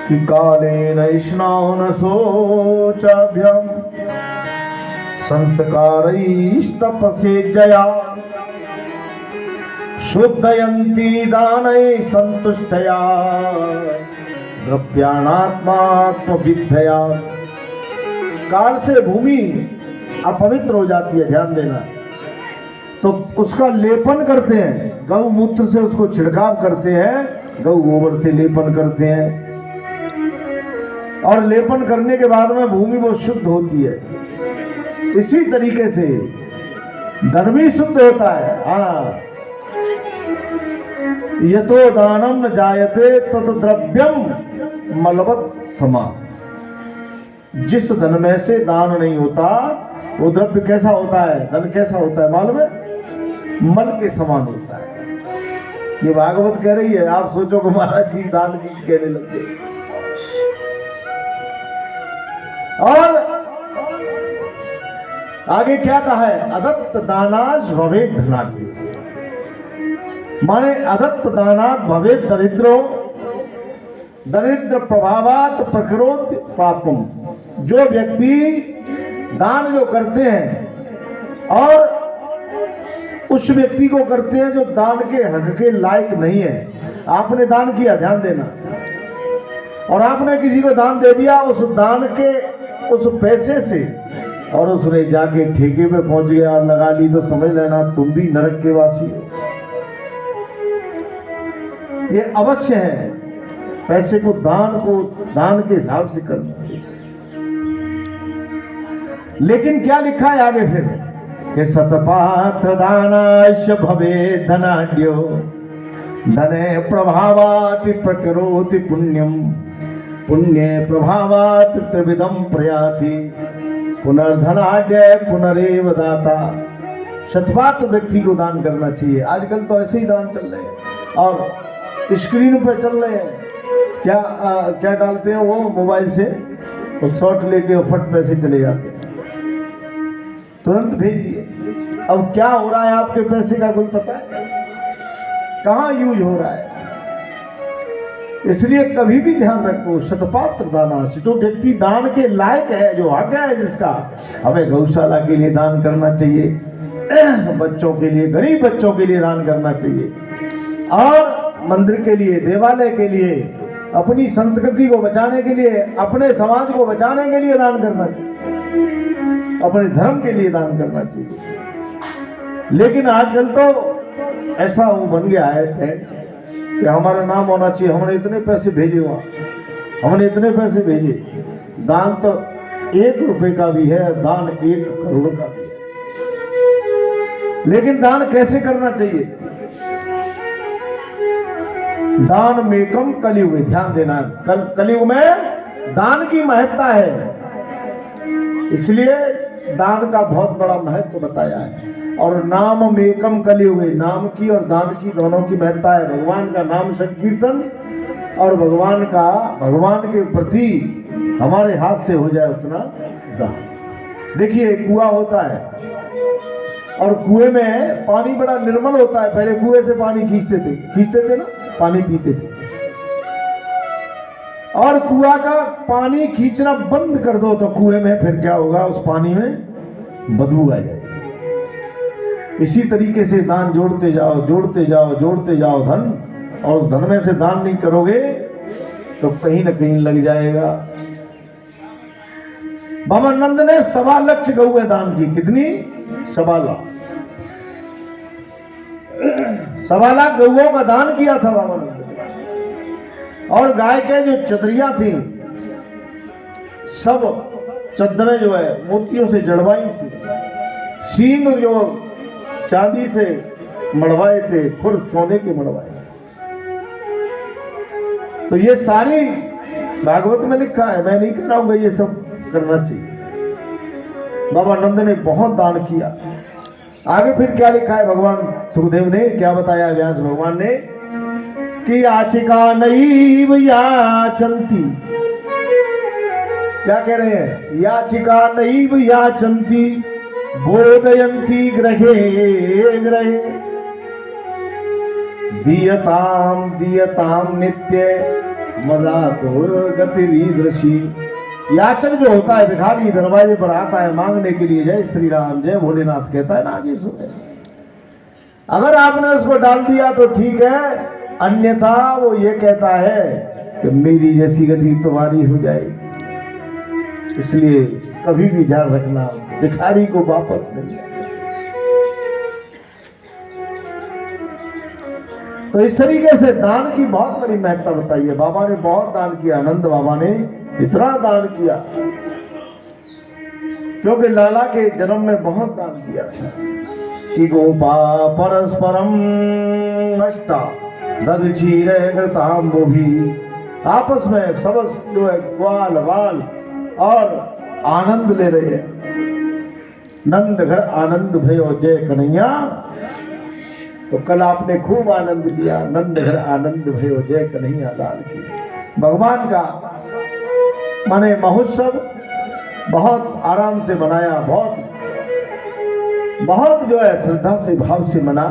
कि कालेन स्नान शोचाभ्यम संस्कारैस्तपसेज्जया शुद्धयन्ति दानै संतुष्टया द्रव्याणात्मात्मविद्यया। काल से भूमि अपवित्र हो जाती है, ध्यान देना। तो उसका लेपन करते हैं, गौमूत्र से उसको छिड़काव करते हैं, गौ गोबर से लेपन करते हैं, और लेपन करने के बाद में भूमि वो शुद्ध होती है। इसी तरीके से धन भी शुद्ध होता है। हाँ, यतो दानम न जायते तत द्रव्यम मलवत समा। जिस धन में से दान नहीं होता वो द्रव्य कैसा होता है, धन कैसा होता है मालूम है? मल के समान होता है। ये भागवत कह रही है, आप सोचो कि महाराज जी दान की कहने लग गए। और आगे क्या कहा है? अदत्त दानाज भवेत् धनाढ्यो, माने अदत्त दानात भवेत् दरिद्रो, दरिद्र प्रभावात प्रकरोति पापम। जो व्यक्ति दान जो करते हैं और उस व्यक्ति को करते हैं जो दान के हक के लायक नहीं है। आपने दान किया, ध्यान देना, और आपने किसी को दान दे दिया, उस दान के उस पैसे से, और उसने जाके ठेके पे पहुंच गया और लगा ली, तो समझ लेना तुम भी नरक के वासी हो। ये अवश्य है, पैसे को दान के हिसाब से करना चाहिए। लेकिन क्या लिखा है आगे फिर कि सतपात्र दानाश भवेत् धनाढ्यो धने प्रभावाति प्रकरोति पुण्यम पुण्ये प्रभावात् त्रिविधम प्रयाति पुनर्धनाढ्य पुनरेव दाता। शतपात्र व्यक्ति को दान करना चाहिए। आजकल तो ऐसे ही दान चल रहे हैं और स्क्रीन पे चल रहे हैं। क्या डालते हैं वो मोबाइल से, तो शॉट लेके फट पैसे चले जाते हैं, तुरंत भेज दिए। अब क्या हो रहा है आपके पैसे का कोई पता है? कहाँ यूज हो रहा है? इसलिए कभी भी ध्यान रखो, शतपात्र दाना से, जो व्यक्ति दान के लायक है, जो हक है जिसका, हमें गौशाला के लिए दान करना चाहिए, बच्चों के लिए, गरीब बच्चों के लिए दान करना चाहिए, और मंदिर के लिए, देवालय के लिए, अपनी संस्कृति को बचाने के लिए, अपने समाज को बचाने के लिए दान करना चाहिए, अपने धर्म के लिए दान करना चाहिए। लेकिन आजकल तो ऐसा वो बन गया है ट्रेंड कि हमारा नाम होना चाहिए, हमने इतने पैसे भेजे, वहां हमने इतने पैसे भेजे। दान तो 1 रुपए का भी है, दान 1 करोड़ का भी है। लेकिन दान कैसे करना चाहिए? दान मेकम कलयुग, ध्यान देना, कलयुग में दान की महत्ता है, इसलिए दान का बहुत बड़ा महत्व बताया है। और नाम मेकम कलयुग, नाम की और दान की दोनों की महत्ता है। भगवान का नाम संकीर्तन और भगवान के प्रति हमारे हाथ से हो जाए उतना दान। देखिए कुआं होता है और कुएं में पानी बड़ा निर्मल होता है। पहले कुएं से पानी खींचते थे ना, पानी पीते थे। और कुआं का पानी खींचना बंद कर दो तो कुएं में फिर क्या होगा? उस पानी में बदबू आ जाएगी। इसी तरीके से दान जोड़ते जाओ धन, और उस धन में से दान नहीं करोगे तो कहीं ना कहीं लग जाएगा। बाबा नंद ने 1.25 लाख गऊ दान की। कितनी? 1.25 लाख। 1.25 लाख गऊओं का दान किया था बाबा नंद ने। और गाय के जो चदरियां थी, सब चदरें जो है मोतियों से जड़वाई थी, सींग जो चांदी से मड़वाए थे, खुर सोने के मड़वाए थे। तो ये सारी भागवत में लिखा है, मैं नहीं कह रहा हूं ये सब करना चाहिए। बाबा नंद ने बहुत दान किया। आगे फिर क्या लिखा है? भगवान सुखदेव ने क्या बताया, व्यास भगवान ने, कि याचिका नैव याचन्ति। क्या कह रहे हैं? याचिका नैव याचन्ति बोधयन्ति ग्रहे दीयताम नित्य मजा तो गतिरीदृशी। याचक जो होता है, भिखारी दरवाजे पर आता है मांगने के लिए, जय श्री राम जय भोलेनाथ कहता है ना, आगे सुने। अगर आपने उसको डाल दिया तो ठीक है, अन्यथा वो ये कहता है कि मेरी जैसी गति तुम्हारी हो जाएगी। इसलिए कभी भी ध्यान रखना, भिखारी को वापस नहीं। तो इस तरीके से दान की बहुत बड़ी महत्ता बताई है। बाबा ने बहुत दान किया, आनंद बाबा ने इतना दान किया, क्योंकि लाला के जन्म में बहुत दान किया था कि गोपा परस्परम नष्टा दध क्षीरे घृताम्बो भी, आपस में सब जो है ग्वाल वाल और आनंद ले रहे हैं। नंद घर आनंद भयो जय कन्हैया, तो कल आपने खूब आनंद लिया, नंद घर आनंद भयो जय कन्हैया लाल की। भगवान का माने महोत्सव बहुत आराम से मनाया, बहुत जो है श्रद्धा से भाव से मना।